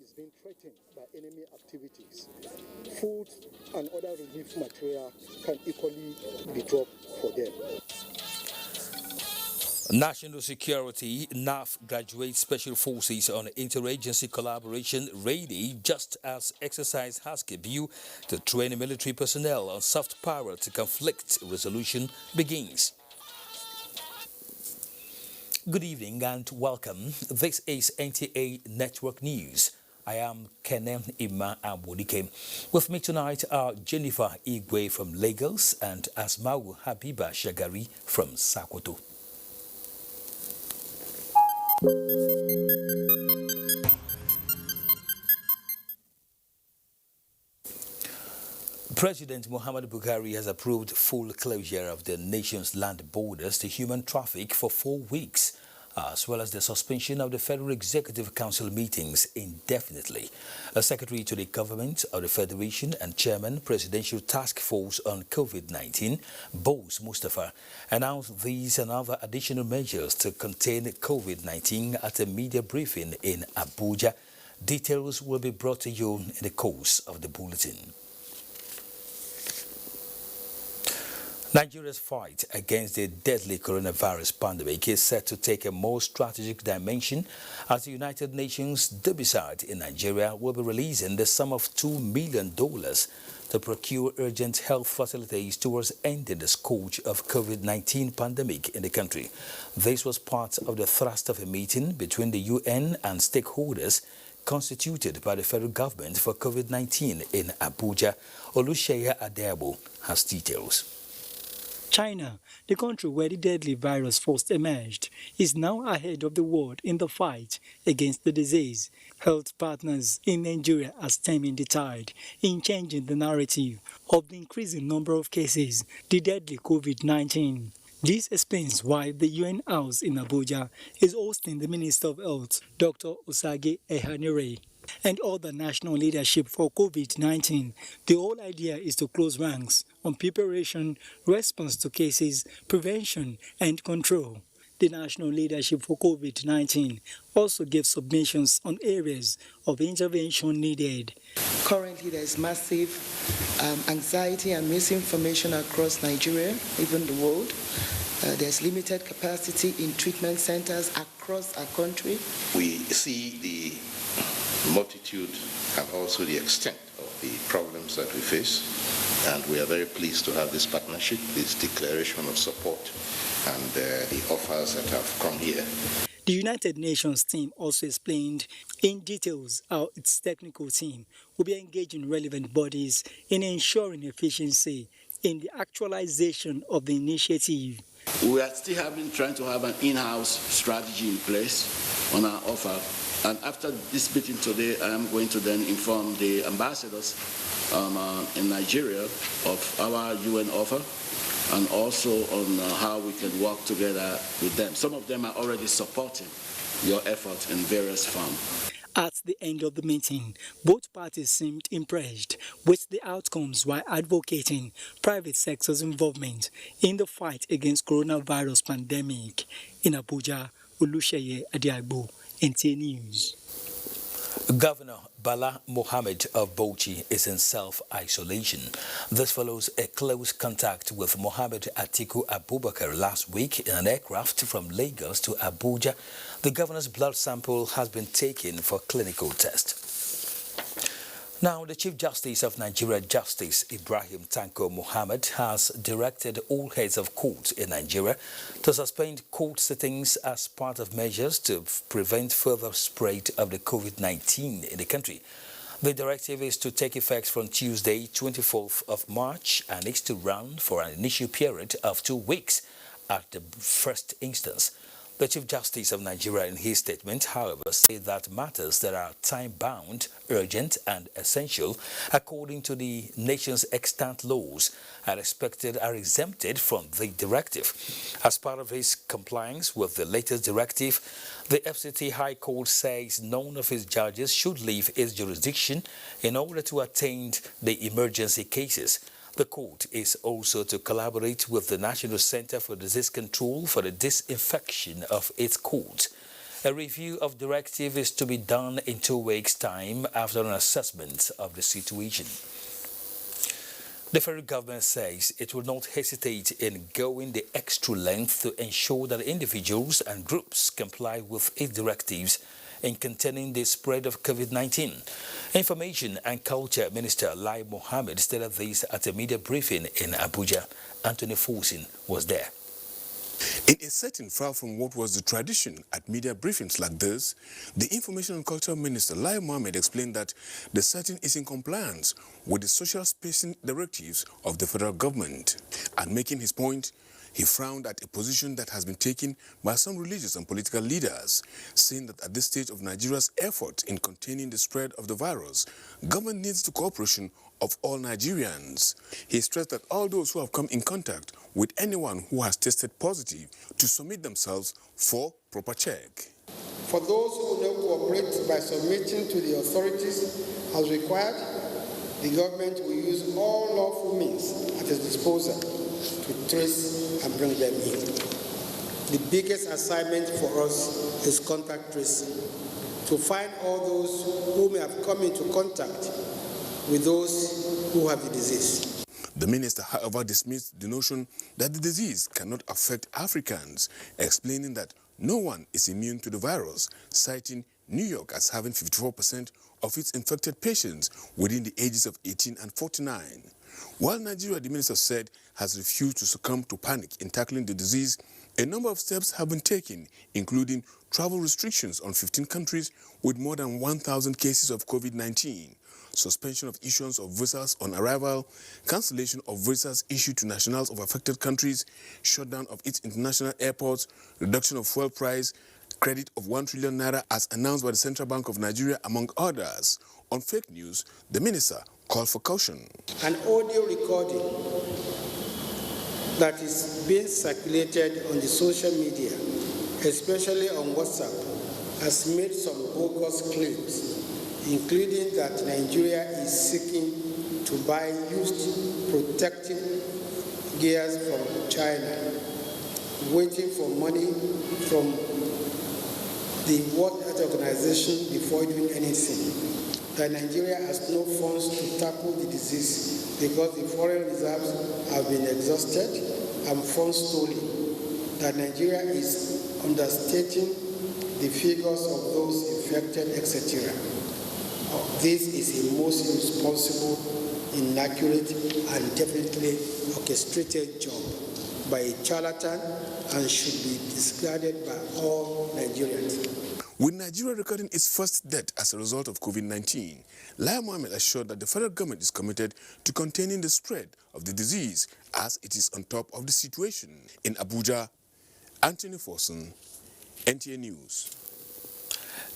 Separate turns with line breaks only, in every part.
is being threatened by enemy activities, food and other relief material can equally be dropped for them.
National Security NAF graduate special forces on interagency collaboration ready just as exercise has debut to train military personnel on soft power to conflict resolution begins. Good evening and welcome. This is NTA Network News. I am Kenem Ima Abudike. With me tonight are Jennifer Igwe from Lagos and Asmau Habiba Shagari from Sokoto. President Muhammadu Buhari has approved full closure of the nation's land borders to human traffic for 4 weeks, as well as the suspension of the Federal Executive Council meetings indefinitely. A secretary to the government of the Federation and chairman, Presidential Task Force on COVID-19, Bose Mustafa, announced these and other additional measures to contain COVID-19 at a media briefing in Abuja. Details will be brought to you in the course of the bulletin. Nigeria's fight against the deadly coronavirus pandemic is set to take a more strategic dimension as the United Nations domiciled in Nigeria will be releasing the sum of $2 million to procure urgent health facilities towards ending the scourge of COVID-19 pandemic in the country. This was part of the thrust of a meeting between the UN and stakeholders constituted by the federal government for COVID-19 in Abuja. Oluseyi Adebo has details.
China, the country where the deadly virus first emerged, is now ahead of the world in the fight against the disease. Health partners in Nigeria are stemming the tide in changing the narrative of the increasing number of cases, the deadly COVID-19. This explains why the UN House in Abuja is hosting the Minister of Health, Dr. Osage Ehanire, and other national leadership for COVID-19. The whole idea is to close ranks on preparation, response to cases, prevention, and control. The national leadership for COVID-19 also gave submissions on areas of intervention needed.
Currently, there is massive anxiety and misinformation across Nigeria, even the world. There's limited capacity in treatment centers across our country.
We see the multitude and also the extent of the problems that we face, and we are very pleased to have this partnership, this declaration of support, and the offers that have come here.
The United Nations team also explained in details how its technical team will be engaging relevant bodies in ensuring efficiency in the actualization of the initiative.
We are still trying to have an in-house strategy in place on our offer. And after this meeting today, I am going to then inform the ambassadors in Nigeria of our UN offer and also on how we can work together with them. Some of them are already supporting your effort in various forms.
At the end of the meeting, both parties seemed impressed with the outcomes while advocating private sector's involvement in the fight against coronavirus pandemic. In Abuja, Oluseyi Adebo, NTA News.
Governor Bala Mohammed of Bauchi is in self-isolation. This follows a close contact with Mohammed Atiku Abubakar last week in an aircraft from Lagos to Abuja. The governor's blood sample has been taken for clinical test. Now, the Chief Justice of Nigeria, Justice Ibrahim Tanko Mohammed, has directed all heads of courts in Nigeria to suspend court sittings as part of measures to prevent further spread of the COVID-19 in the country. The directive is to take effect from Tuesday, 24th of March, and is to run for an initial period of 2 weeks at the first instance. The Chief Justice of Nigeria in his statement, however, said that matters that are time-bound, urgent and essential according to the nation's extant laws are exempted from the directive. As part of his compliance with the latest directive, the FCT High Court says none of its judges should leave its jurisdiction in order to attend the emergency cases. The court is also to collaborate with the National Center for Disease Control for the disinfection of its courts. A review of directive is to be done in 2 weeks' time after an assessment of the situation. The federal government says it will not hesitate in going the extra length to ensure that individuals and groups comply with its directives in containing the spread of COVID-19. Information and Culture Minister Lai Mohammed stated this at a media briefing in Abuja. Anthony Forsin was there.
In a setting far from what was the tradition at media briefings like this, the Information and Culture Minister Lai Mohammed explained that the setting is in compliance with the social spacing directives of the federal government. And making his point, he frowned at a position that has been taken by some religious and political leaders, saying that at this stage of Nigeria's effort in containing the spread of the virus, government needs the cooperation of all Nigerians. He stressed that all those who have come in contact with anyone who has tested positive to submit themselves for proper check.
For those who don't cooperate by submitting to the authorities as required, the government will use all lawful means at its disposal to trace and bring them in. The biggest assignment for us is contact tracing, to find all those who may have come into contact with those who have the disease.
The minister, however, dismissed the notion that the disease cannot affect Africans, explaining that no one is immune to the virus, citing New York as having 54% of its infected patients within the ages of 18 and 49. While Nigeria, the minister said, has refused to succumb to panic in tackling the disease, a number of steps have been taken, including travel restrictions on 15 countries with more than 1,000 cases of COVID-19, suspension of issuance of visas on arrival, cancellation of visas issued to nationals of affected countries, shutdown of its international airports, reduction of fuel price, credit of 1 trillion naira as announced by the Central Bank of Nigeria, among others. On fake news, the minister called for caution.
An audio recording that is being circulated on the social media, especially on WhatsApp, has made some bogus claims, including that Nigeria is seeking to buy used protective gears from China, waiting for money from the World Health Organization before doing anything. That Nigeria has no funds to tackle the disease because the foreign reserves have been exhausted and funds stolen. That Nigeria is understating the figures of those infected, etc. This is a most irresponsible, inaccurate, and definitely orchestrated job by a charlatan and should be discarded by all Nigerians.
With Nigeria recording its first death as a result of COVID-19, Lai Mohammed assured that the federal government is committed to containing the spread of the disease as it is on top of the situation. In Abuja, Anthony Forson, NTA News.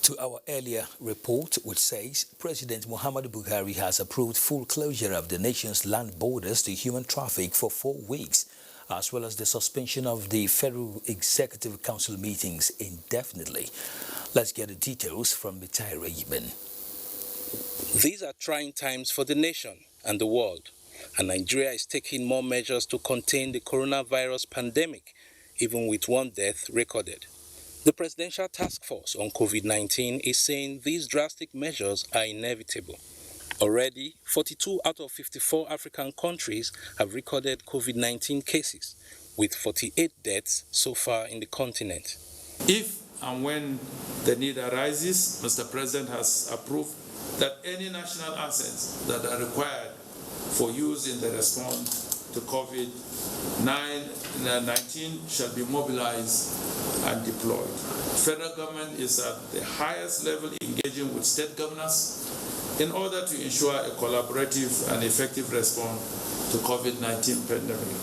To our earlier report, which says President Muhammadu Buhari has approved full closure of the nation's land borders to human traffic for 4 weeks, as well as the suspension of the Federal Executive Council meetings indefinitely. Let's get the details from Mitai Rayiman.
These are trying times for the nation and the world, and Nigeria is taking more measures to contain the coronavirus pandemic, even with 1 death recorded. The Presidential Task Force on COVID-19 is saying these drastic measures are inevitable. Already, 42 out of 54 African countries have recorded COVID-19 cases, with 48 deaths so far in the continent.
If and when the need arises, Mr. President has approved that any national assets that are required for use in the response to COVID-19 shall be mobilized and deployed. The federal government is at the highest level engaging with state governors in order to ensure a collaborative and effective response to COVID-19 pandemic.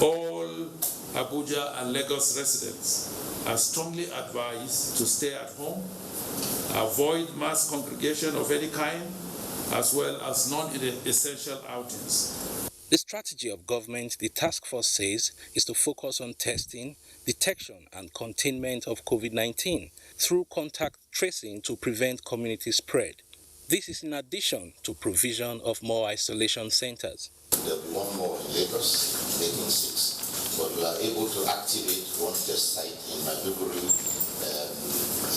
All Abuja and Lagos residents are strongly advised to stay at home, avoid mass congregation of any kind, as well as non-essential outings.
The strategy of government, the task force says, is to focus on testing, detection and containment of COVID-19 through contact tracing to prevent community spread. This is in addition to provision of more isolation centers.
There will be one more in Lagos, making 6. But we are able to activate one test site in Maiduguri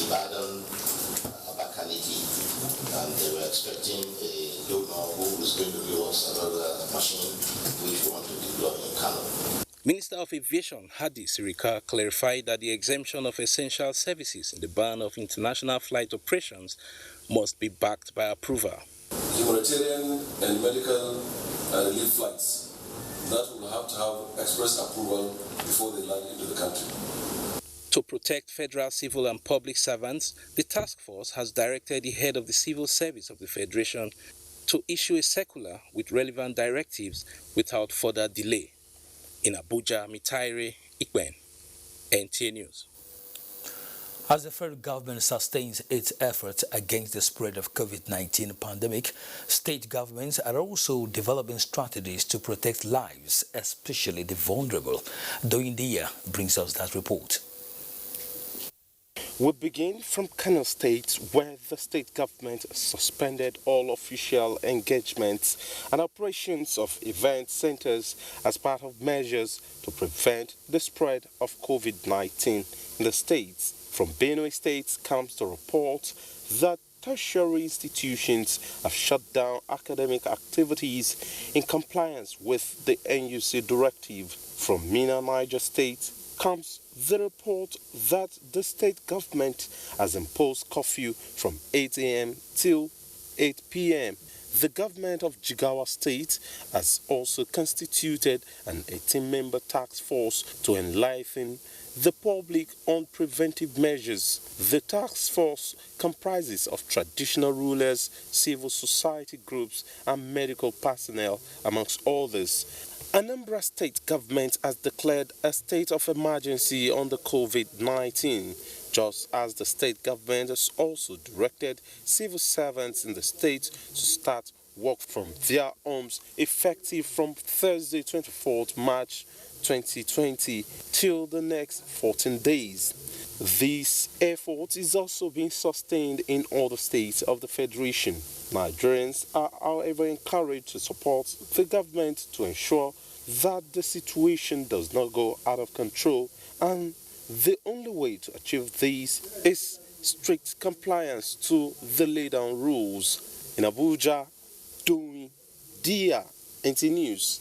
Ibadan, Abakaliki, and they were expecting a donor who was going to give us another machine which we want to deploy in Kano.
Minister of Aviation Hadi Sirika clarified that the exemption of essential services in the ban of international flight operations must be backed by approval.
Humanitarian and medical relief flights that will have to have express approval before they land into the country.
To protect federal civil and public servants, the task force has directed the head of the civil service of the Federation to issue a circular with relevant directives without further delay. In Abuja, Mitaire Ikwen, NTA News.
As the federal government sustains its efforts against the spread of COVID-19 pandemic, state governments are also developing strategies to protect lives, especially the vulnerable. Doindia brings us that report.
We begin from Kano State, where the state government suspended all official engagements and operations of event centers as part of measures to prevent the spread of COVID-19 in the states. From Benue State comes the report that tertiary institutions have shut down academic activities in compliance with the NUC directive. From Mina, Niger State comes the report that the state government has imposed curfew from 8 a.m. till 8 p.m. The government of Jigawa State has also constituted an 18-member task force to enlighten the public on preventive measures. The task force comprises of traditional rulers, civil society groups, and medical personnel, amongst others. Anambra State government has declared a state of emergency on the COVID-19, just as the state government has also directed civil servants in the state to start work from their homes effective from Thursday, 24th March 2020 till the next 14 days. This effort is also being sustained in other states of the Federation. Nigerians are, however, encouraged to support the government to ensure that the situation does not go out of control, and the only way to achieve this is strict compliance to the laid down rules. In Abuja, Domi, Dia, NT News.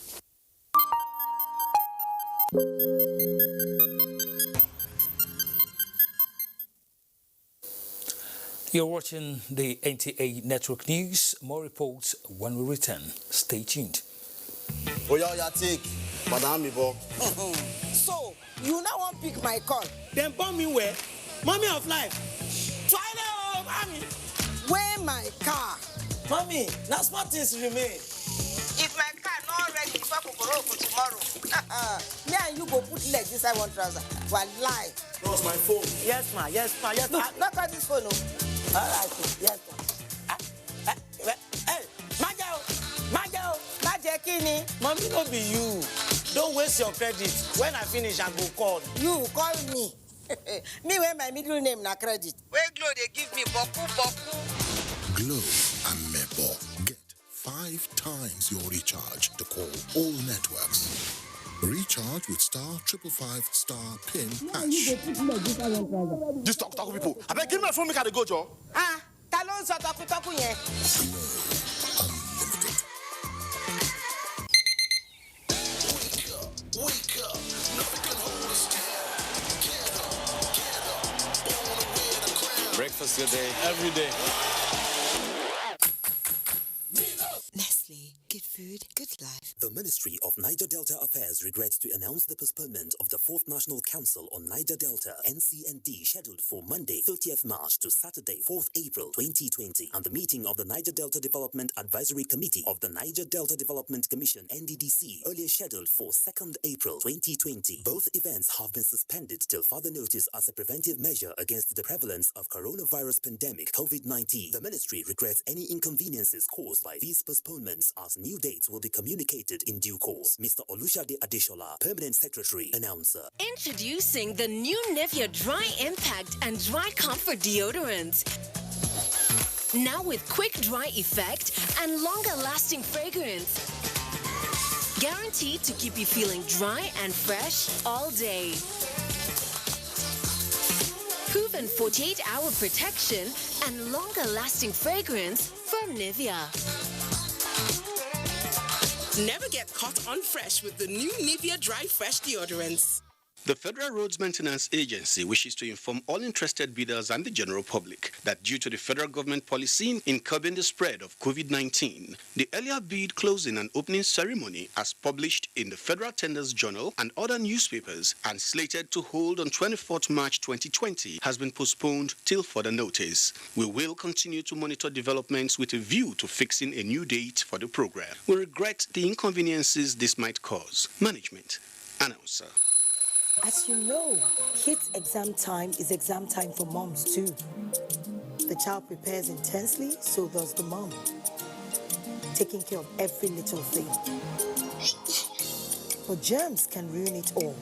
You're watching the NTA Network News. More reports when we return. Stay tuned.
So, you now want to pick my call?
Then bomb me where? Mommy of life. Twilight, mommy.
Where my car?
Mommy, now smart things remain.
If my car not ready before for tomorrow, me and you go put leg inside one trouser. One lie.
Lost my phone. Yes, ma. Yes, ma. Yes, ma.
Not got this phone, no.
All right, yes, ma. Hey, my girl. Mommy, no be you. Don't waste your credit. When I finish, I go call.
You call me. Me wear my middle name na credit. Where Glow they give me boku.
Glow and Mebo. Get 5 times your recharge to call all networks. Recharge with *555* #PIN#.
This talk people. I beg give me a phone, make I go, Joe. Ah, talon sa talk yen.
Wake up, nothing can hold us down. Get up, born to wear the crown.
Breakfast your day, every day.
Nestle, good food, good life.
The Ministry of Niger Delta Affairs regrets to announce the postponement of the 4th National Council on Niger Delta, NCND, scheduled for Monday, 30th March to Saturday, 4th April 2020, and the meeting of the Niger Delta Development Advisory Committee of the Niger Delta Development Commission, NDDC, earlier scheduled for 2nd April 2020. Both events have been suspended till further notice as a preventive measure against the prevalence of coronavirus pandemic COVID-19. The Ministry regrets any inconveniences caused by these postponements, as new dates will be communicated in due course. Mr. Olushade Adeshola, Permanent Secretary, Announcer.
Introducing the new Nivea Dry Impact and Dry Comfort Deodorant. Now with quick dry effect and longer lasting fragrance. Guaranteed to keep you feeling dry and fresh all day. Proven even 48-hour protection and longer-lasting fragrance from Nivea.
Never get caught unfresh with the new Nivea Dry Fresh deodorants.
The Federal Roads Maintenance Agency wishes to inform all interested bidders and the general public that due to the federal government policy in curbing the spread of COVID-19, the earlier bid closing and opening ceremony as published in the Federal Tenders Journal and other newspapers and slated to hold on 24th March 2020 has been postponed till further notice. We will continue to monitor developments with a view to fixing a new date for the program. We regret the inconveniences this might cause. Management. Announcer.
As you know, kids' exam time is exam time for moms too. The child prepares intensely, so does the mom, taking care of every little thing. But germs can ruin it all.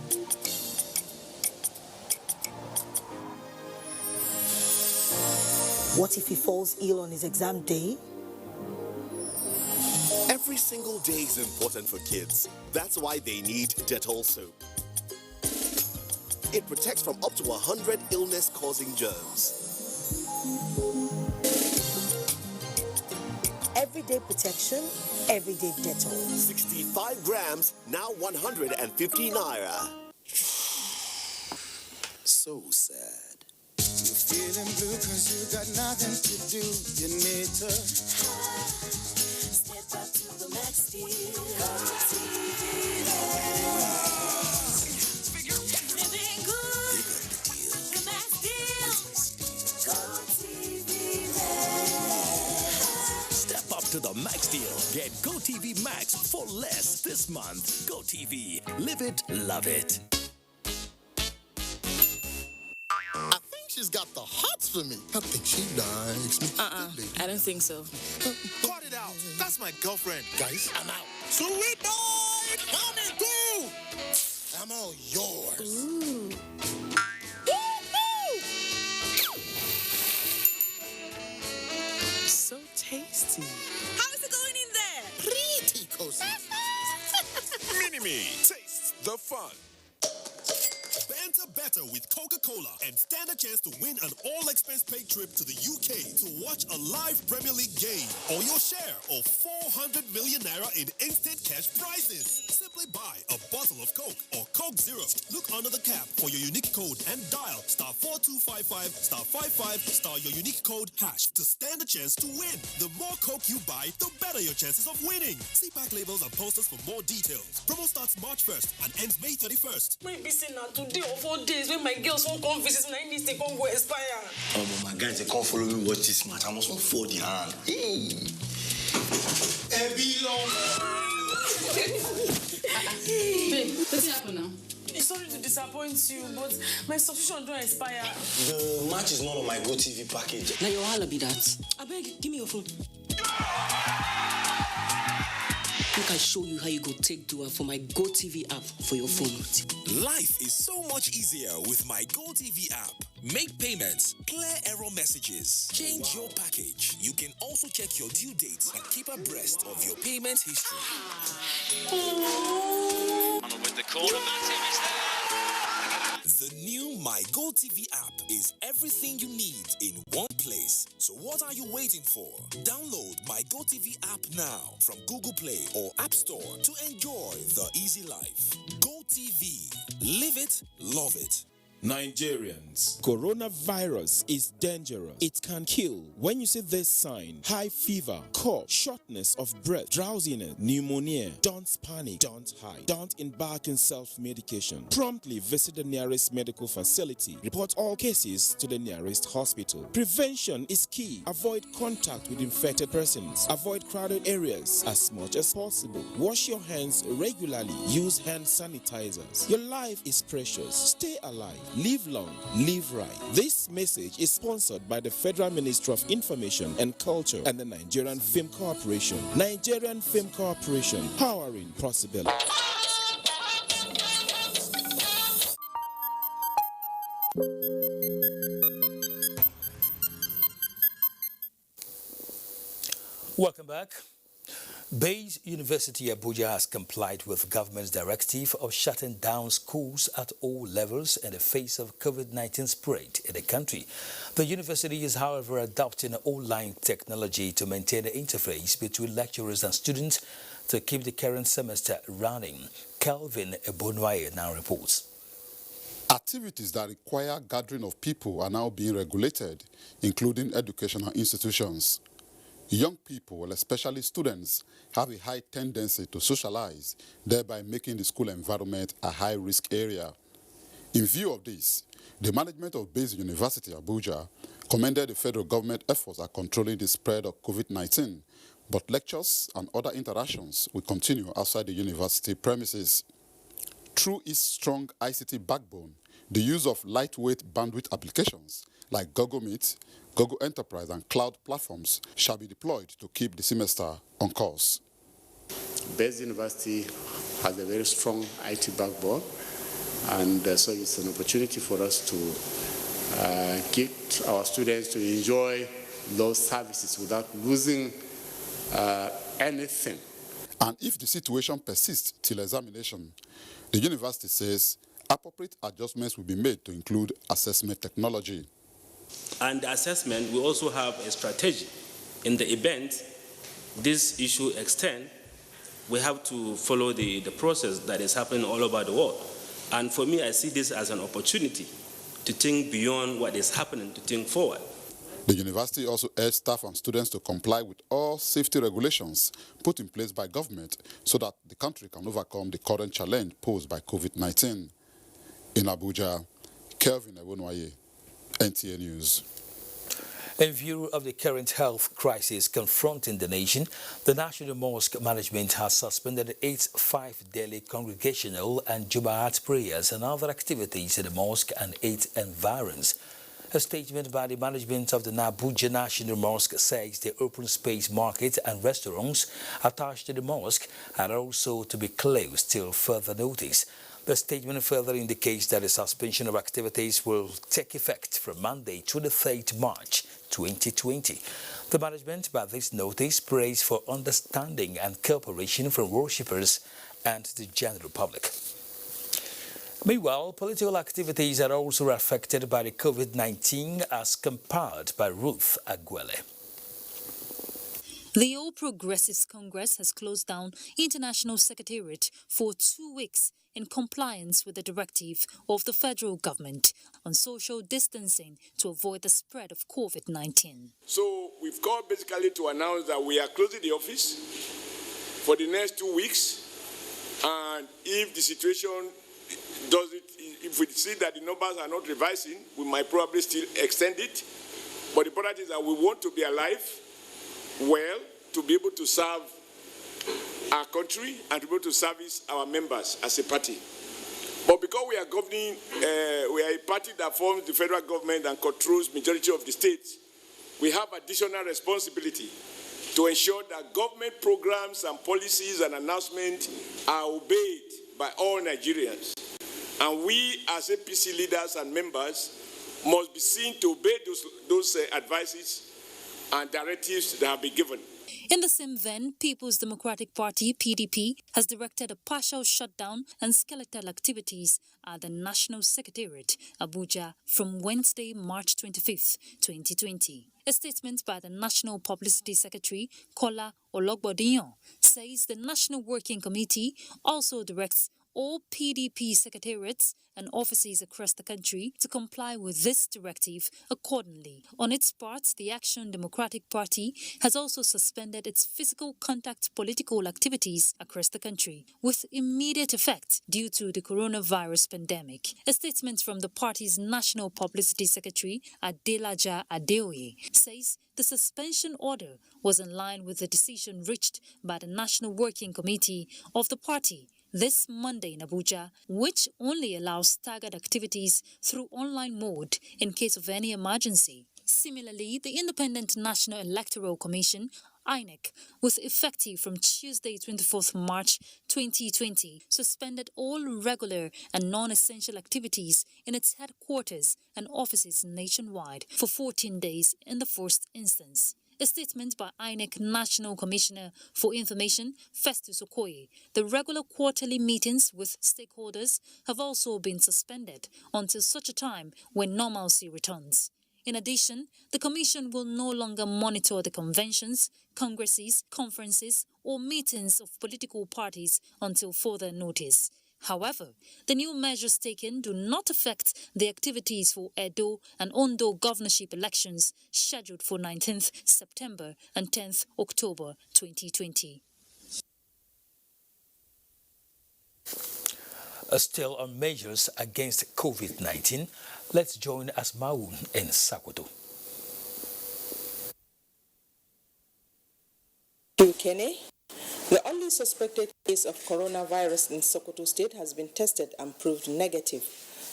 What if he falls ill on his exam day?
Every single day is important for kids. That's why they need Dettol soap. It protects from up to 100 illness-causing germs.
Everyday protection, everyday Dettol.
65 grams, now 150 naira. So sad.
You're feeling blue cause you got nothing to do. You need to step up to the max deal.
To the Max deal. Get GoTV Max for less this month. GoTV. Live it, love it.
I think she's got the hots for me. I think she likes me.
I don't think so.
Cut it out. That's my girlfriend. Guys, I'm out. Sweet boy, coming through. I'm all yours.
Ooh. So tasty.
How is it going in there? Pretty cozy.
Mini-Me. Taste the fun. Banter better with Coca-Cola and stand a chance to win an all-expense-paid trip to the UK to watch a live Premier League game or your share of 400 million naira in instant cash prizes. Simply buy a bottle of Coke or Coke Zero. Look under the cap for your unique code and dial *4255 *55 your unique code hash to stand a chance to win. The more Coke you buy, the better your chances of winning. See pack labels and posters for more details. Promo starts March 1st and ends May 31st.
Maybe say now today or 4 days when my girls won't come visit and I need to come go expire.
Oh, but my guys, they can't follow me watch this match. I must not fold the hand.
Babe, what's happening now? Sorry to disappoint you, but my subscription don't expire.
The match is not on my GoTV package.
Now your holla be that. I beg, give me your phone. Make I show you how you go take do it for my GoTV app for your phone.
Life is so much easier with my GoTV app. Make payments, clear error messages, change your package. You can also check your due dates and keep abreast of your payment history.
With the corner, Matip is there.
The new My GoTV app is everything you need in one place. So what are you waiting for? Download My GoTV app now from Google Play or App Store to enjoy the easy life. GoTV. Live it, love it.
Nigerians, coronavirus is dangerous. It can kill. When you see this sign, high fever, cough, shortness of breath, drowsiness, pneumonia, don't panic, don't hide, don't embark in self-medication. Promptly visit the nearest medical facility. Report all cases to the nearest hospital. Prevention is key. Avoid contact with infected persons. Avoid crowded areas as much as possible. Wash your hands regularly. Use hand sanitizers. Your life is precious. Stay alive. Live long, live right. This message is sponsored by the Federal Ministry of Information and Culture and the Nigerian Film Corporation. Nigerian Film Corporation, powering possibility.
Welcome back. Bayes University Abuja has complied with government's directive of shutting down schools at all levels in the face of COVID-19 spread in the country. The university is, however, adopting online technology to maintain the interface between lecturers and students to keep the current semester running. Calvin Ebonwaye now reports.
Activities that require gathering of people are now being regulated, including educational institutions. Young people, especially students, have a high tendency to socialize, thereby making the school environment a high-risk area. In view of this, the management of Bayes University Abuja commended the federal government efforts at controlling the spread of COVID-19, but lectures and other interactions will continue outside the university premises. Through its strong ICT backbone, the use of lightweight bandwidth applications like Google Meet, Google Enterprise and cloud platforms shall be deployed to keep the semester on course.
Bayes University has a very strong IT backbone, and so it's an opportunity for us to get our students to enjoy those services without losing anything.
And if the situation persists till examination, the university says appropriate adjustments will be made to include assessment technology.
And the assessment, we also have a strategy. In the event this issue extends, we have to follow the process that is happening all over the world. And for me, I see this as an opportunity to think beyond what is happening, to think forward.
The university also urged staff and students to comply with all safety regulations put in place by government so that the country can overcome the current challenge posed by COVID-19. In Abuja, Kelvin Ewonwaye, NTA News.
In view of the current health crisis confronting the nation, the National Mosque Management has suspended 8 5-daily congregational and Jumaat prayers and other activities in the mosque and 8 environs. A statement by the management of the Abuja National Mosque says the open space market and restaurants attached to the mosque are also to be closed till further notice. The statement further indicates that the suspension of activities will take effect from Monday, 23rd March 2020. The management, by this notice, prays for understanding and cooperation from worshippers and the general public. Meanwhile, political activities are also affected by the COVID-19 as compared by Ruth Aguele.
The All Progressives Congress has closed down International Secretariat for 2 weeks in compliance with the directive of the federal government on social distancing to avoid the spread of COVID-19.
So we've called basically to announce that we are closing the office for the next 2 weeks, and if the situation does it, if we see that the numbers are not revising, we might probably still extend it. But the point is that we want to be alive, well, to be able to serve our country and to be able to service our members as a party. But because we are governing, we are a party that forms the federal government and controls majority of the states, we have additional responsibility to ensure that government programs and policies and announcements are obeyed by all Nigerians. And we, as APC leaders and members, must be seen to obey those advices and directives that have been given.
In the same vein, People's Democratic Party, PDP, has directed a partial shutdown and skeletal activities at the National Secretariat, Abuja, from Wednesday, March 25th, 2020. A statement by the National Publicity Secretary, Kola Ologbodiyan, says the National Working Committee also directs all PDP secretariats and offices across the country to comply with this directive accordingly. On its part, the Action Democratic Party has also suspended its physical contact political activities across the country with immediate effect due to the coronavirus pandemic. A statement from the party's National Publicity Secretary, Adelaja Adeoye, says the suspension order was in line with the decision reached by the National Working Committee of the party this Monday in Abuja, which only allows staggered activities through online mode in case of any emergency. Similarly, the Independent National Electoral Commission, INEC, with effective from Tuesday, 24th March 2020, suspended all regular and non-essential activities in its headquarters and offices nationwide for 14 days in the first instance. A statement by INEC National Commissioner for Information, Festus Okoye. The regular quarterly meetings with stakeholders have also been suspended until such a time when normalcy returns. In addition, the Commission will no longer monitor the conventions, congresses, conferences, or meetings of political parties until further notice. However, the new measures taken do not affect the activities for Edo and Ondo governorship elections scheduled for 19th September and 10th October 2020.
Still on measures against COVID-19, let's join Asmau in Sokoto.
Kenny, the only suspected case of coronavirus in Sokoto State has been tested and proved negative.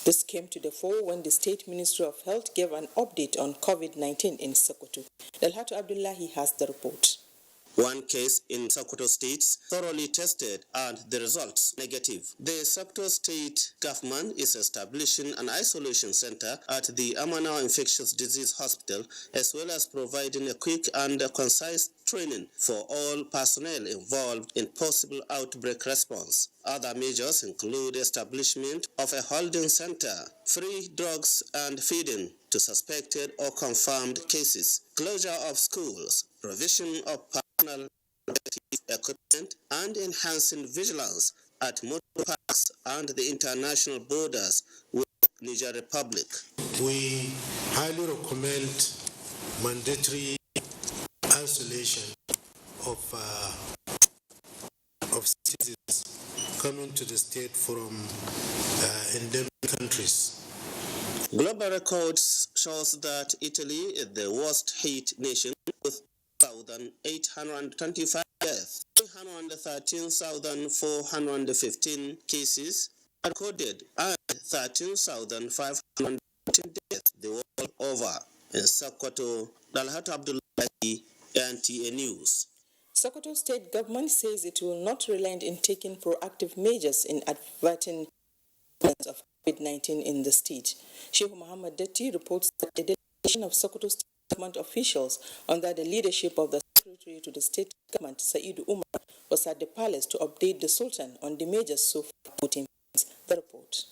This came to the fore when the State Ministry of Health gave an update on COVID-19 in Sokoto. Dalhatu Abdullahi has the report.
One case in Sokoto State thoroughly tested and the results negative. The Sokoto State government is establishing an isolation center at the Amana Infectious Disease Hospital, as well as providing a quick and concise training for all personnel involved in possible outbreak response. Other measures include establishment of a holding center, free drugs and feeding to suspected or confirmed cases, closure of schools, provision of personal protective equipment, and enhancing vigilance at motor parks and the international borders with Niger Republic.
We highly recommend mandatory isolation of citizens coming to the state from endemic countries.
Global records shows that Italy is the worst hit nation with 1,825 deaths, 313,415 cases recorded, and 13,514 deaths the world over. In Sokoto, Dalhatu Abdullahi, NTA News.
Sokoto State government says it will not relent in taking proactive measures in averting of COVID-19 in the state. Sheikh Muhammad Datti reports that a delegation of Sokoto State government officials under the leadership of the Secretary to the State Government, Said Umar, was at the palace to update the Sultan on the measures so far put in place. The report.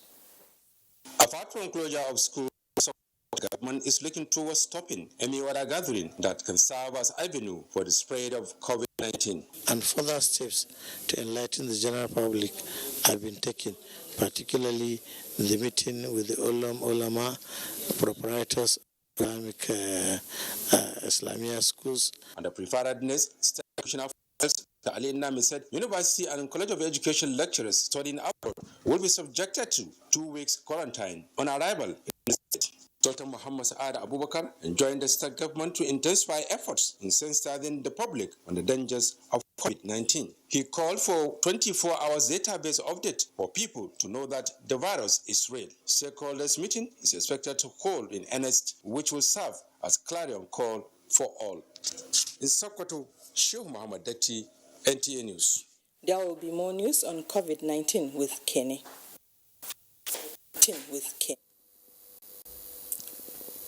Apart from closure of schools, the government is looking towards stopping any other gathering that can serve as avenue for the spread of COVID-19.
And further steps to enlighten the general public have been taken, particularly the meeting with the ulama, proprietors of Islamic Islamia schools.
And the preparedness, State Commissioner for Health, Ali Nami said University and College of Education lecturers studying abroad will be subjected to 2 weeks quarantine on arrival in the state. Dr. Muhammad Saad Abubakar joined the state government to intensify efforts in sensitizing the public on the dangers of COVID-19. He called for 24 hours database update for people to know that the virus is real. Stakeholders meeting is expected to hold in earnest, which will serve as clarion call for all. In Sokoto, Sheikh Muhammad Datti, NTA News.
There will be more news on COVID-19 with Kenny.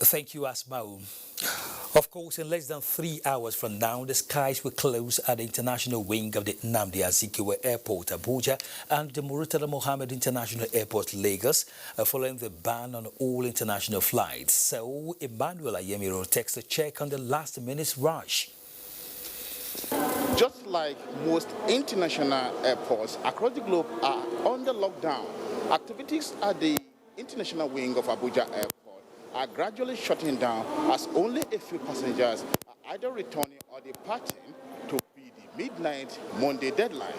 Thank you, Asmau. Of course, in less than 3 hours from now, the skies will close at the international wing of the Nnamdi Azikiwe Airport, Abuja, and the Murtala Mohammed International Airport, Lagos, following the ban on all international flights. So, Emmanuel Ayemiro takes a check on the last-minute rush.
Just like most international airports across the globe are under lockdown, activities at the international wing of Abuja Airport are gradually shutting down as only a few passengers are either returning or departing to be the midnight Monday deadline.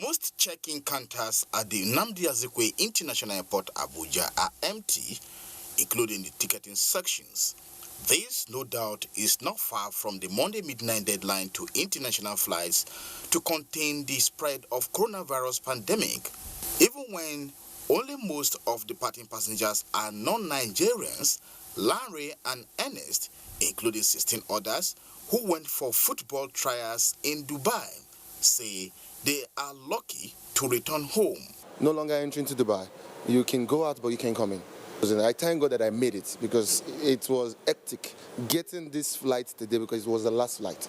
Most check-in counters at the Nnamdi Azikiwe International Airport, Abuja, are empty, including the ticketing sections. This, no doubt, is not far from the Monday midnight deadline to international flights to contain the spread of coronavirus pandemic. Even when only most of departing passengers are non-Nigerians, Larry and Ernest, including 16 others who went for football trials in Dubai, say they are lucky to return home.
No longer entering to Dubai. You can go out, but you can't come in. I thank God that I made it because it was hectic getting this flight today because it was the last flight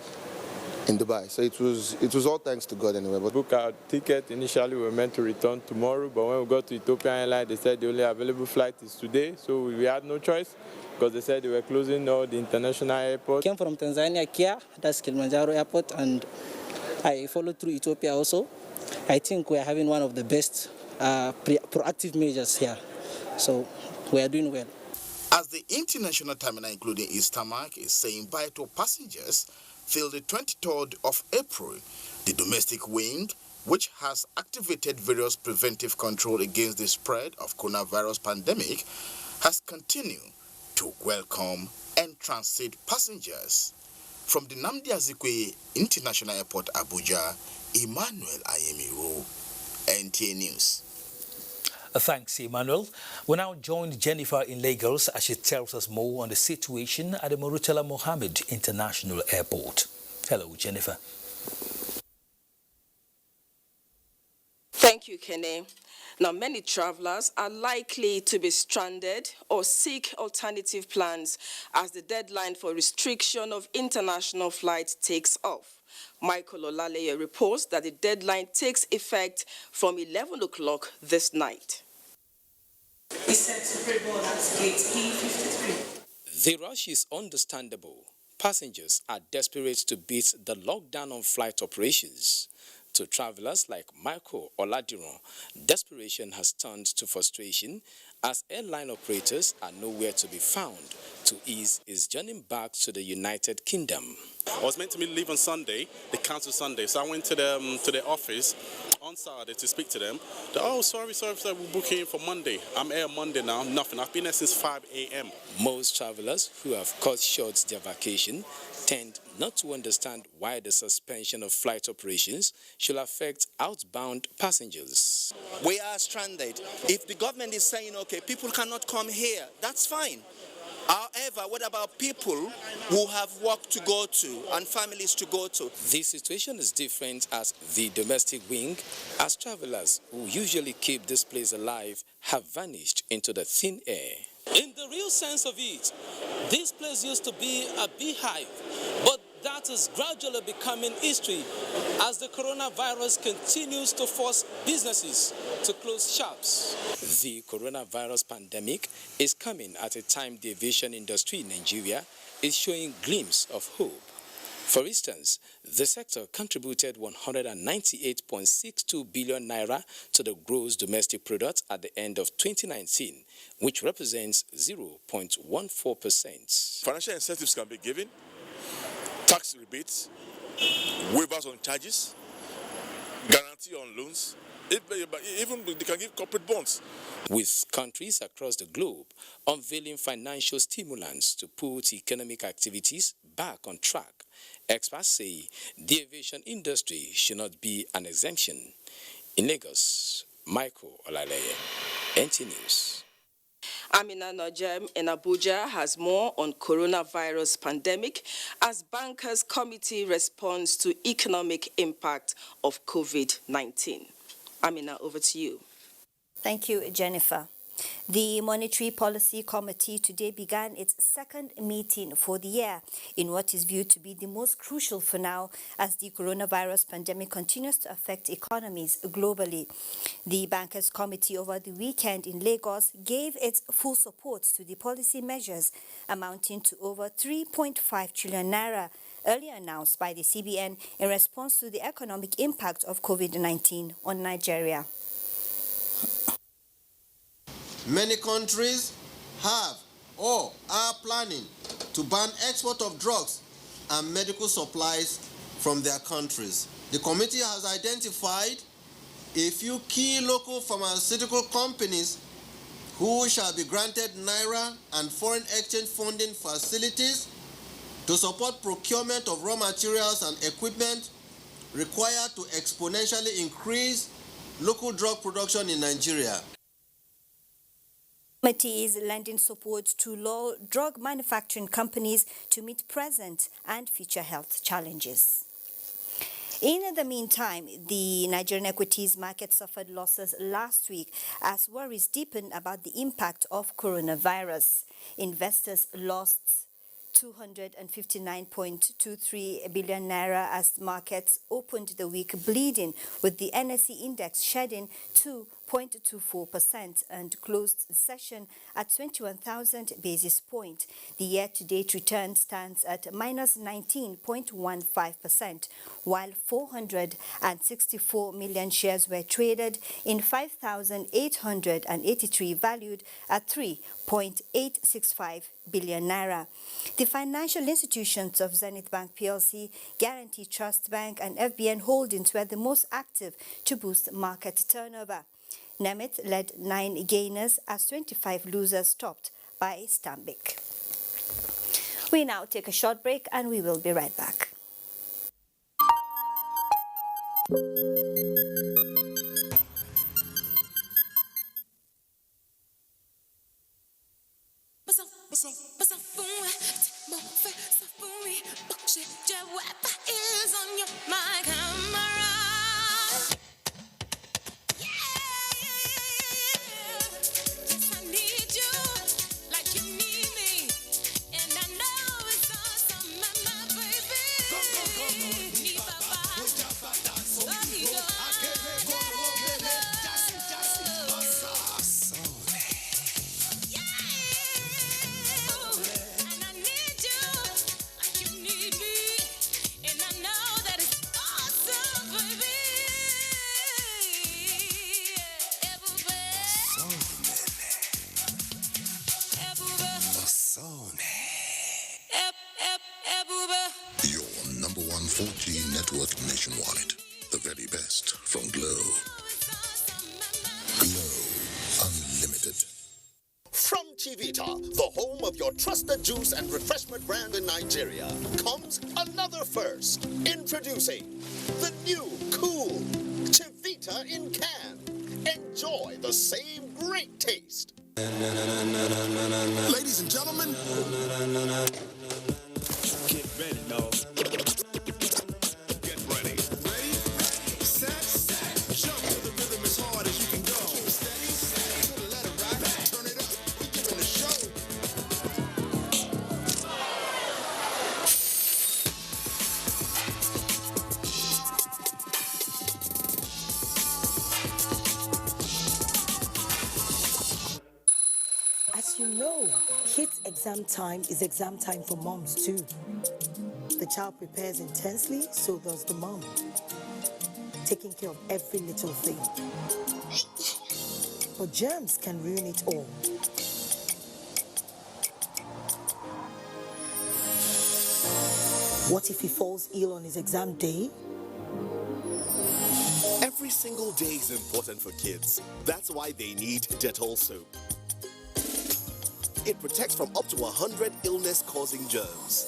in Dubai. So it was all thanks to God anyway. But
book our ticket. Initially we were meant to return tomorrow, but when we got to Ethiopian Airlines, they said the only available flight is today. So we had no choice because they said they were closing all the international airports.
Came from Tanzania, Kia, that's Kilimanjaro Airport, and I followed through Ethiopia also. I think we are having one of the best proactive measures here. So we are doing well.
As the international terminal, including Istamak, is saying vital passengers, till the 23rd of April, the domestic wing, which has activated various preventive control against the spread of coronavirus pandemic, has continued to welcome and transit passengers. From the Nnamdi Azikiwe International Airport, Abuja, Emmanuel Ayemiro, NTA News.
Thanks, Emmanuel. We now join Jennifer in Lagos as she tells us more on the situation at the Murtala Mohammed International Airport. Hello, Jennifer.
Thank you, Kene. Now, many travelers are likely to be stranded or seek alternative plans as the deadline for restriction of international flights takes off. Michael Olaleye reports that the deadline takes effect from 11 o'clock this night.
It's set to pre-board at gate E53.
The rush is understandable. Passengers are desperate to beat the lockdown on flight operations. To travelers like Michael Oladiran, desperation has turned to frustration as airline operators are nowhere to be found to ease his journey back to the United Kingdom.
I was meant to leave on Sunday, they cancelled Sunday, so I went to the office on Saturday to speak to them. Oh, sorry, we're booking for Monday. I'm here Monday now, nothing. I've been there since 5 a.m.
Most travelers who have cut short their vacation tend not to understand why the suspension of flight operations should affect outbound passengers.
We are stranded. If the government is saying, okay, people cannot come here, that's fine. However, what about people who have work to go to and families to go to?
The situation is different as the domestic wing, as travelers who usually keep this place alive have vanished into the thin air.
In the real sense of it, this place used to be a beehive, but that is gradually becoming history as the coronavirus continues to force businesses to close shops.
The coronavirus pandemic is coming at a time the aviation industry in Nigeria is showing glimpses of hope. For instance, the sector contributed 198.62 billion naira to the gross domestic product at the end of 2019, which represents 0.14%.
Financial incentives can be given, tax rebates, waivers on charges, guarantee on loans, even they can give corporate bonds.
With countries across the globe unveiling financial stimulants to put economic activities back on track, experts say the aviation industry should not be an exemption. In Lagos, Michael Olaleye, NT News.
Amina Najem in Abuja has more on coronavirus pandemic as bankers committee responds to economic impact of COVID-19. Amina, over to you.
Thank you, Jennifer. The Monetary Policy Committee today began its second meeting for the year in what is viewed to be the most crucial for now as the coronavirus pandemic continues to affect economies globally. The Bankers Committee over the weekend in Lagos gave its full support to the policy measures amounting to over 3.5 trillion naira earlier announced by the CBN in response to the economic impact of COVID-19 on Nigeria.
Many countries have or are planning to ban export of drugs and medical supplies from their countries. The committee has identified a few key local pharmaceutical companies who shall be granted naira and foreign exchange funding facilities to support procurement of raw materials and equipment required to exponentially increase local drug production in Nigeria.
The committee is lending support to drug manufacturing companies to meet present and future health challenges. In the meantime, the Nigerian equities market suffered losses last week as worries deepened about the impact of coronavirus. Investors lost 259.23 billion naira as markets opened the week bleeding, with the NSE index shedding 2.24% and closed the session at 21,000 basis points. The year-to-date return stands at minus 19.15%, while 464 million shares were traded in 5,883 valued at 3.865 billion naira. The financial institutions of Zenith Bank PLC, Guarantee Trust Bank and FBN Holdings were the most active to boost market turnover. Nemeth led 9 gainers as 25 losers stopped by Stanbic. We now take a short break and we will be right back.
Is on my camera. Yes, I need you like you need me, and I know it's awesome, my baby. Need papa.
Your number one 4G network nationwide. The very best from Glow. Glow Unlimited.
From Chivita, the home of your trusted juice and refreshment brand in Nigeria, comes another first. Introducing the new cool Chivita in can. Enjoy the same great taste.
Ladies and gentlemen,
Get ready, dog.
get ready. Ready, set, jump to the rhythm as hard as you can go. Steady, to the letter right, turn it up, we giving the show.
As you know, kids' exam time is exam time for moms too. The child prepares intensely, so does the mom, taking care of every little thing. But germs can ruin it all. What if he falls ill on his exam day?
Every single day is important for kids. That's why they need Dettol soap. It protects from up to 100 illness-causing germs.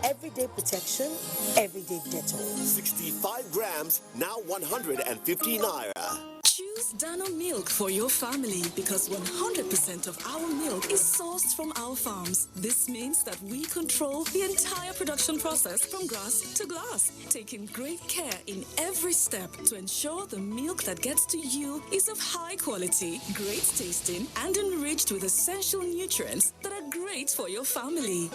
Everyday protection, everyday Dettol.
65 grams, now 150 naira.
Choose Dano milk for your family because 100% of our milk is sourced from our farms. This means that we control the entire production process from grass to glass, taking great care in every step to ensure the milk that gets to you is of high quality, great tasting, and enriched with essential nutrients that are great for your family.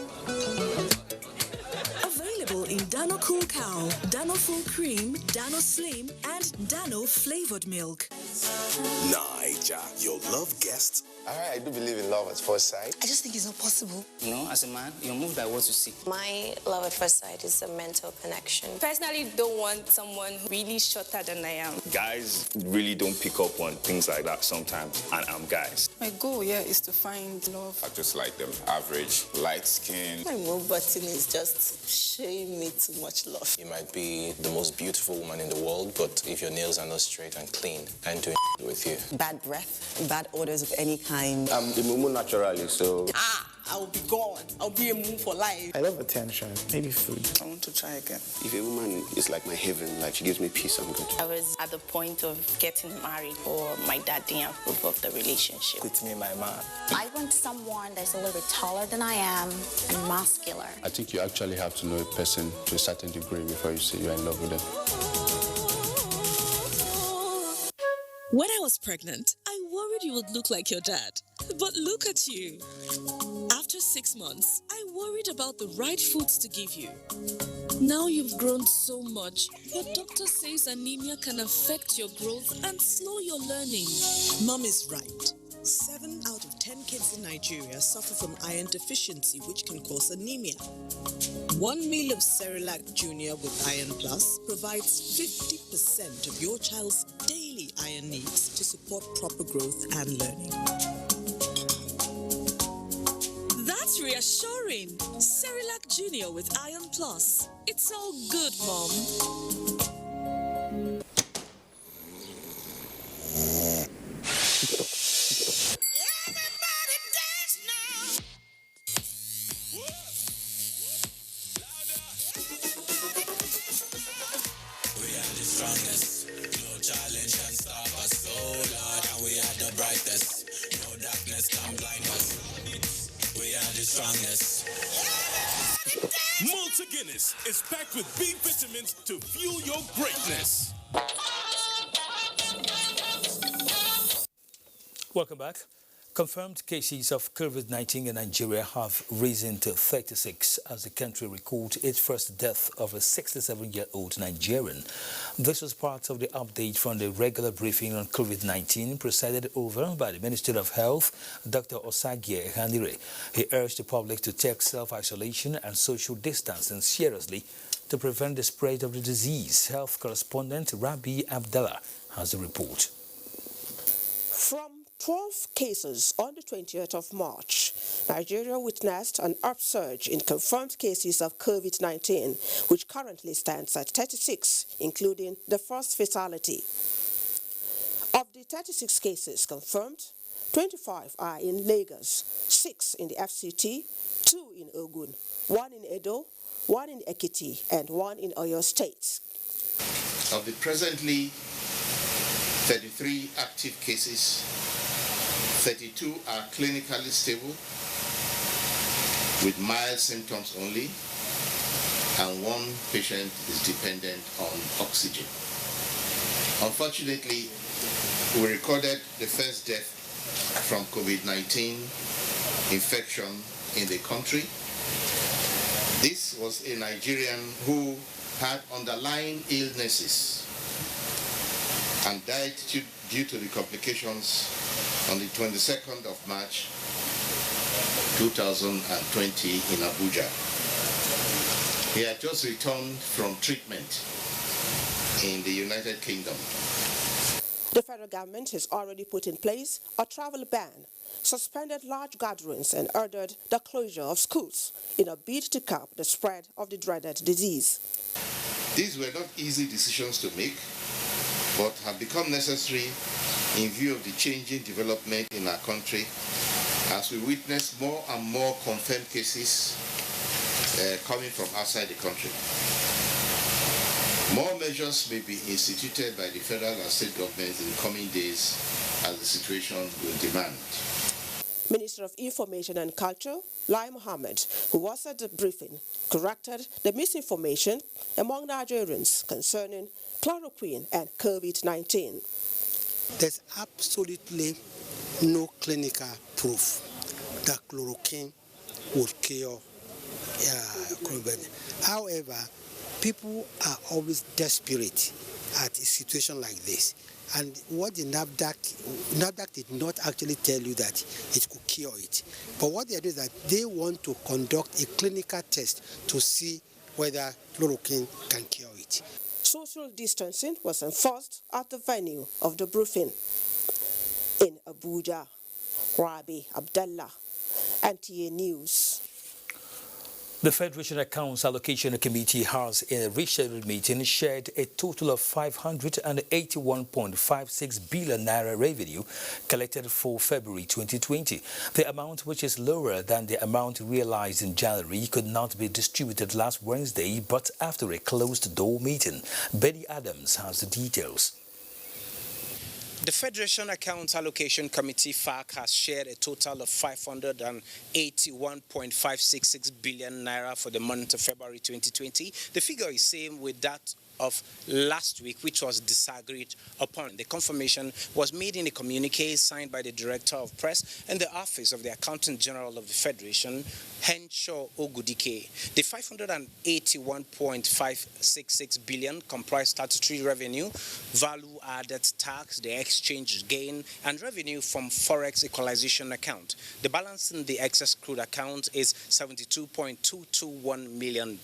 Available in Dano Cool Cow, Dano Full Cream, Dano Slim, and Dano Flavored Milk.
Niger, your love guest.
I do believe in love at first sight.
I just think it's not possible.
You know, as a man, you're moved by what you see.
My love at first sight is a mental connection. Personally, don't want someone really shorter than I am.
Guys really don't pick up on things like that sometimes, and I'm guys.
My goal, is to find love.
I just like them average, light skin.
My move button is just showing me too much love.
You might be the most beautiful woman in the world, but if your nails are not straight and clean, I ain't doing with you.
Bad breath, bad odors of any kind.
I'm the mumu naturally, so...
I will be gone. I'll be a moon for life.
I love attention, maybe food.
I want to try again.
If a woman is like my heaven, like she gives me peace, I'm good.
I was at the point of getting married, or my dad didn't approve of the relationship.
With me, my man.
I want someone that's a little bit taller than I am and muscular.
I think you actually have to know a person to a certain degree before you say you're in love with them.
When I was pregnant, I worried you would look like your dad. But look at you. After 6 months, I worried about the right foods to give you. Now you've grown so much, but doctor says anemia can affect your growth and slow your learning.
Mom is right. 7 out of 10 kids in Nigeria suffer from iron deficiency, which can cause anemia. 1 meal of Cerelac Junior with Iron Plus provides 50% of your child's daily iron needs to support proper growth and learning.
That's reassuring. Cerelac Junior with Iron Plus. It's all good, Mom.
Strongest, no challenge can stop us, so Lord, and we are the brightest. No darkness can blind us. We are the strongest.
Malta Guinness is packed with B vitamins to fuel your greatness.
Welcome back. Confirmed cases of COVID-19 in Nigeria have risen to 36 as the country records its first death of a 67-year-old Nigerian. This was part of the update from the regular briefing on COVID-19 presided over by the Minister of Health, Dr. Osagie Ehanire. He urged the public to take self-isolation and social distancing seriously to prevent the spread of the disease. Health correspondent Rabi Abdallah has the report.
From 12 cases on the 20th of March, Nigeria witnessed an upsurge in confirmed cases of COVID-19, which currently stands at 36, including the first fatality. Of the 36 cases confirmed, 25 are in Lagos, 6 in the FCT, 2 in Ogun, 1 in Edo, 1 in Ekiti, and 1 in Oyo State.
Of the presently 33 active cases, 32 are clinically stable with mild symptoms only, and 1 patient is dependent on oxygen. Unfortunately, we recorded the first death from COVID-19 infection in the country. This was a Nigerian who had underlying illnesses and died due to the complications on the 22nd of March 2020 in Abuja. He had just returned from treatment in the United Kingdom.
The federal government has already put in place a travel ban, suspended large gatherings, and ordered the closure of schools in a bid to curb the spread of the dreaded disease.
These were not easy decisions to make, but have become necessary in view of the changing development in our country as we witness more and more confirmed cases coming from outside the country. More measures may be instituted by the federal and state governments in the coming days as the situation will demand.
Minister of Information and Culture, Lai Mohammed, who was at the briefing, corrected the misinformation among Nigerians concerning chloroquine and COVID-19.
There's absolutely no clinical proof that chloroquine would cure COVID. However, people are always desperate at a situation like this. And what the NAFDAC did not actually tell you that it could cure it. But what they do is that they want to conduct a clinical test to see whether chloroquine can cure it.
Social distancing was enforced at the venue of the briefing. In Abuja, Rabi Abdallah, NTA News.
The Federation Accounts Allocation Committee has, in a rescheduled meeting, shared a total of 581.56 billion naira revenue collected for February 2020. The amount, which is lower than the amount realized in January, could not be distributed last Wednesday, but after a closed-door meeting. Benny Adams has the details.
The Federation Accounts Allocation Committee (FAC) has shared a total of 581.566 billion naira for the month of February 2020. The figure is same with that of last week, which was disagreed upon. The confirmation was made in a communique signed by the Director of Press and the Office of the Accountant General of the Federation, Henshaw Ogudike. The 581.566 billion comprised statutory revenue, value-added tax, the exchange gain, and revenue from forex equalization account. The balance in the excess crude account is $72.221 million.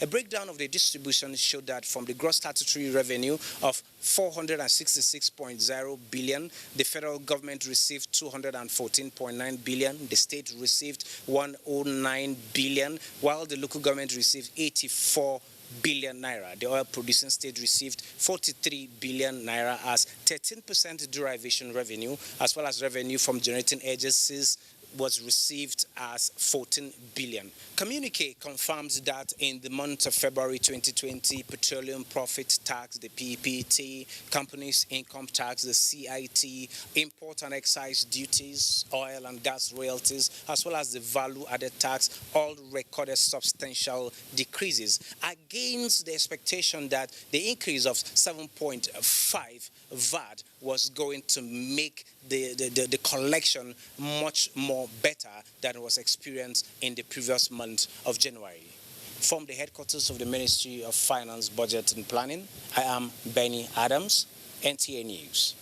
A breakdown of the distribution showed that from the gross statutory revenue of 466.0 billion, the federal government received 214.9 billion, the state received 109 billion, while the local government received 84 billion naira. The oil producing state received 43 billion naira as 13% derivation revenue, as well as revenue from generating agencies was received as 14 billion. Communique confirms that in the month of February 2020, petroleum profit tax, the PPT, companies income tax, the CIT, import and excise duties, oil and gas royalties, as well as the value-added tax, all recorded substantial decreases against the expectation that the increase of 7.5 VAT was going to make the collection much more better than was experienced in the previous month of January. From the headquarters of the Ministry of Finance, Budget and Planning, I am Benny Adams, NTA News.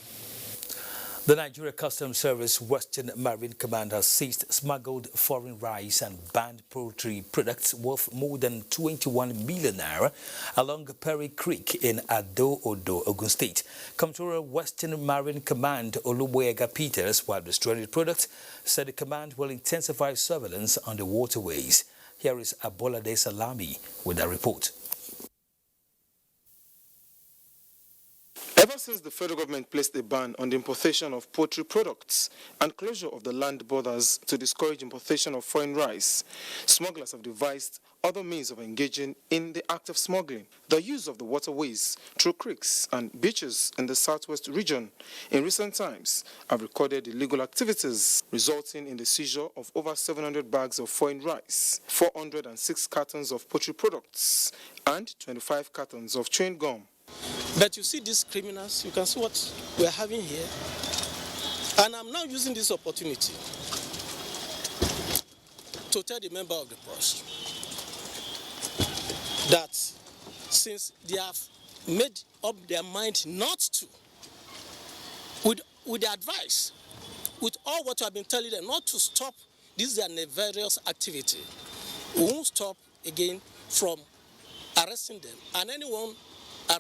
The Nigeria Customs Service Western Marine Command has seized smuggled foreign rice and banned poultry products worth more than 21 million naira along Perry Creek in Ado-Odo, Ogun State. Comptroller Western Marine Command Oluwega Peters, while destroying the product, said the command will intensify surveillance on the waterways. Here is Abolade Salami with a report.
Ever since the federal government placed a ban on the importation of poultry products and closure of the land borders to discourage importation of foreign rice, smugglers have devised other means of engaging in the act of smuggling. The use of the waterways through creeks and beaches in the southwest region in recent times have recorded illegal activities, resulting in the seizure of over 700 bags of foreign rice, 406 cartons of poultry products, and 25 cartons of chewing gum.
But you see these criminals, you can see what we're having here. And I'm now using this opportunity to tell the member of the press that since they have made up their mind not to, with the advice, with all what I've been telling them not to stop this their nefarious activity, we won't stop again from arresting them. And anyone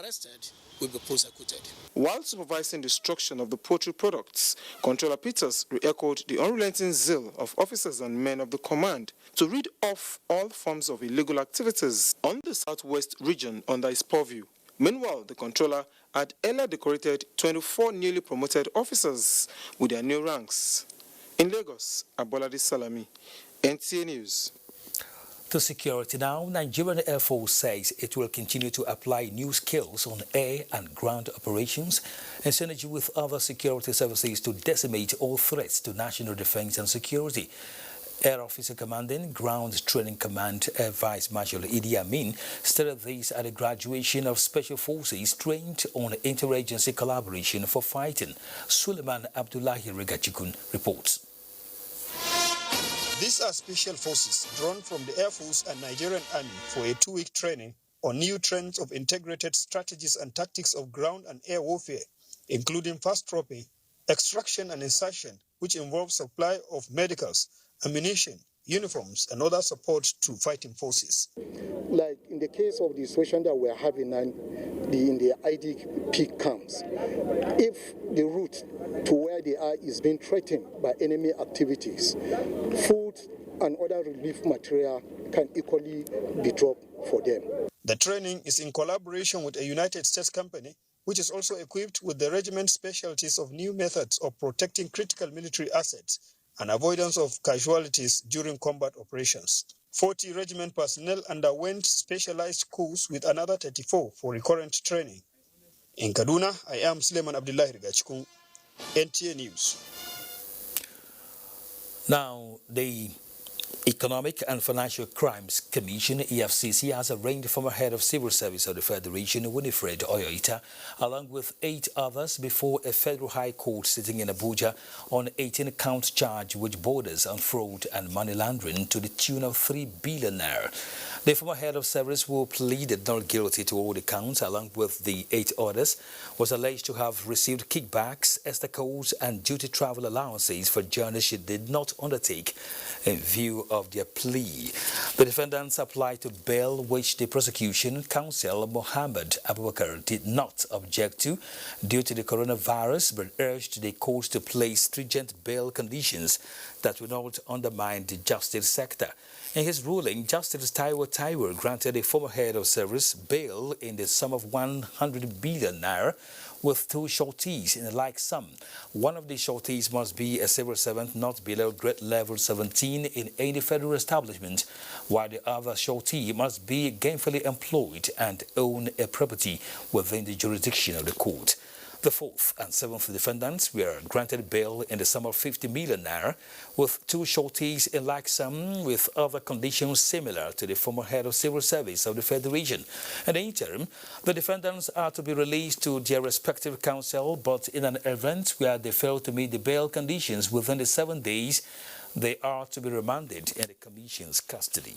arrested will be prosecuted.
While supervising destruction of the poultry products, Controller Peters re-echoed the unrelenting zeal of officers and men of the command to rid off all forms of illegal activities on the southwest region under his purview. Meanwhile, the controller had earlier decorated 24 newly promoted officers with their new ranks. In Lagos, Abolade Salami, NTA News.
To security now, Nigerian Air Force says it will continue to apply new skills on air and ground operations in synergy with other security services to decimate all threats to national defense and security. Air Officer Commanding Ground Training Command Air Vice Marshal Idi Amin stated this at a graduation of Special Forces trained on interagency collaboration for fighting. Suleiman Abdullahi Regachikun reports.
These are special forces drawn from the Air Force and Nigerian Army for a 2-week training on new trends of integrated strategies and tactics of ground and air warfare, including fast trophy, extraction and insertion, which involves supply of medicals, ammunition, uniforms, and other support to fighting forces.
Like in the case of the situation that we're having in the IDP camps, if the route to where they are is being threatened by enemy activities, food and other relief material can equally be dropped for them.
The training is in collaboration with a United States company, which is also equipped with the regiment specialties of new methods of protecting critical military assets and avoidance of casualties during combat operations. 40 regiment personnel underwent specialized course with another 34 for recurrent training. In Kaduna, I am Suleiman Abdullahi Rigachikun, NTA News.
Now, the Economic and Financial Crimes Commission, EFCC, has arraigned former head of Civil Service of the Federation, Winifred Oyoita, along with 8 others before a federal high court sitting in Abuja on 18-count charge which borders on fraud and money laundering to the tune of 3 billion naira. The former head of service, who pleaded not guilty to all the counts along with the 8 others, was alleged to have received kickbacks, escorts and duty travel allowances for journeys she did not undertake in view of their plea. The defendants applied to bail, which the prosecution counsel Mohammed Abubakar did not object to due to the coronavirus, but urged the court to place stringent bail conditions that would not undermine the justice sector. In his ruling, Justice Taiwo granted a former head of service bail in the sum of 100 billion naira with 2 shortees in a like sum. One of the shortees must be a civil servant not below grade level 17 in any federal establishment, while the other shortee must be gainfully employed and own a property within the jurisdiction of the court. The 4th and 7th defendants were granted bail in the sum of 50 million naira, with 2 shortees in like sum, with other conditions similar to the former head of civil service of the Federation. In the interim, the defendants are to be released to their respective counsel, but in an event where they fail to meet the bail conditions within the 7 days, they are to be remanded in the Commission's custody.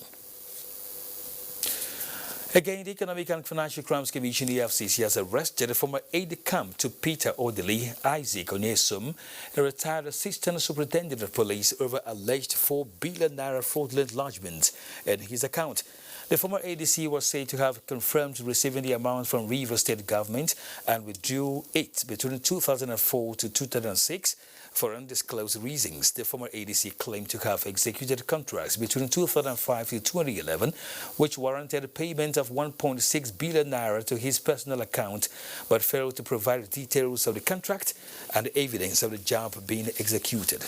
Again, the Economic and Financial Crimes Commission, EFCC, has arrested a former aide-de-camp to Peter Odili, Isaac Onyesum, a retired assistant superintendent of police, over alleged 4 billion naira fraudulent lodgement in his account. The former ADC was said to have confirmed receiving the amount from Rivers State government and withdrew it between 2004 to 2006 for undisclosed reasons. The former ADC claimed to have executed contracts between 2005 to 2011, which warranted payment of 1.6 billion naira to his personal account, but failed to provide details of the contract and evidence of the job being executed.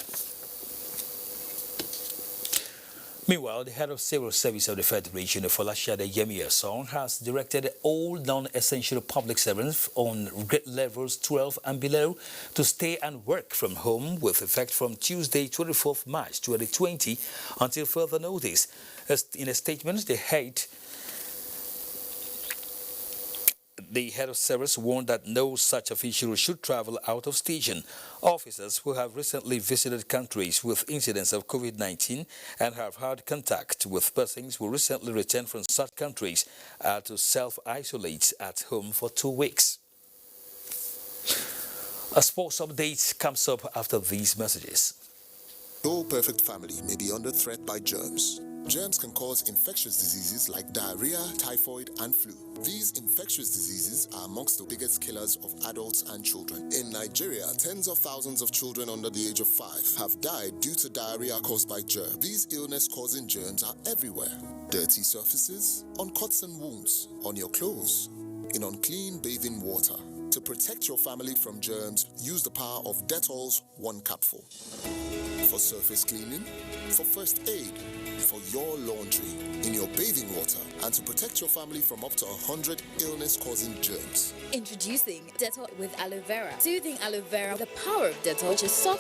Meanwhile, the head of Civil Service of the Federation, Folashade Yemi-Eson, has directed all non-essential public servants on grade levels 12 and below to stay and work from home with effect from Tuesday, 24th March 2020 until further notice. In a statement, the head of service warned that no such official should travel out of station. Officers who have recently visited countries with incidents of COVID-19 and have had contact with persons who recently returned from such countries are to self-isolate at home for 2 weeks. A sports update comes up after these messages.
No perfect family may be under threat by germs. Germs can cause infectious diseases like diarrhea, typhoid, and flu. These infectious diseases are amongst the biggest killers of adults and children. In Nigeria, tens of thousands of children under the age of 5 have died due to diarrhea caused by germs. These illness-causing germs are everywhere. Dirty surfaces, on cuts and wounds, on your clothes, in unclean bathing water. To protect your family from germs, use the power of Dettol's 1 capsule. For surface cleaning, for first aid, for your laundry, in your bathing water, and to protect your family from up to 100 illness-causing germs.
Introducing Dettol with aloe vera. Soothing aloe vera with the power of Dettol, which is soft